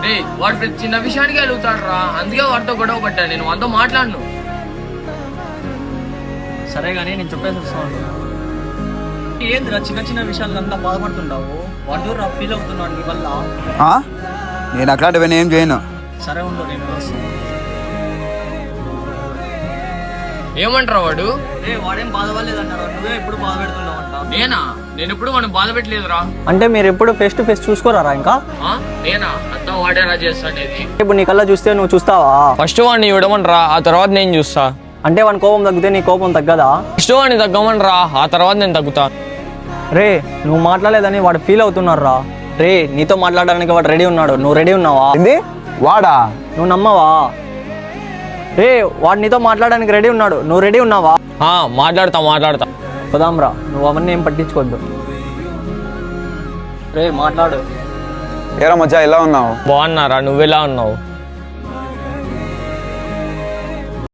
రే వాడు ప్రతి చిన్న విషయానికి వెళ్తాడు రా, అందుకే వాడితో గొడవ పడ్డా. నేను వాడితో మాట్లాడను. సరే కానీ నేను చెప్పేసి వస్తాను. ఏందిరా చిన్న చిన్న విషయాలు అంతా బాధపడుతుంటావు? వాడు రా ఫీల్ అవుతున్నాడు నీ వల్ల. నేను అట్లాంటివన్నీ ఏం చేయను. సరే ఉండు, నేను వస్తాను. ఏమంటారా వాడు? వాడేం బాధపడలేదంటారా? నువ్వే ఎప్పుడు బాధ పెడుతున్నావంట. నేను ఎప్పుడు వాడిని బాధ పెట్టలేదురా. అంటే మీరు ఎప్పుడు ఫేస్ టు ఫేస్ చూసుకోరారా? ఇంకా నేనా? అంతా వాడేలా చేస్తాడేది. ఇప్పుడు నీ కల్లా చూస్తే నువ్వు చూస్తావా? ఫస్ట్ వాడిని ఇవ్వడమనరా, ఆ తర్వాత నేను చూస్తా. అంటే వాని కోపం తగ్గితే నీ కోపం తగ్గదా? ఫస్ట్ వాడిని తగ్గమనరా, ఆ తర్వాత నేను తగ్గుతా. రే నువ్వు మాట్లాడలేదని వాడు ఫీల్ అవుతున్నారు రా. రే నీతో మాట్లాడడానికి వాడు రెడీ ఉన్నాడు, నువ్వు రెడీ ఉన్నావా? ఏంది వాడా? నువ్వు నమ్మవా? రే వాడు నీతో మాట్లాడడానికి రెడీ ఉన్నాడు, నువ్వు రెడీ ఉన్నావా? మాట్లాడతా. పోదాంరా, నువ్వు అవన్నీ ఏం పట్టించుకోవద్దు. రే మాట్లాడు. ఏరా మచ్చా ఎలా ఉన్నావు? బాగున్నారా? నువ్వెలా ఉన్నావు?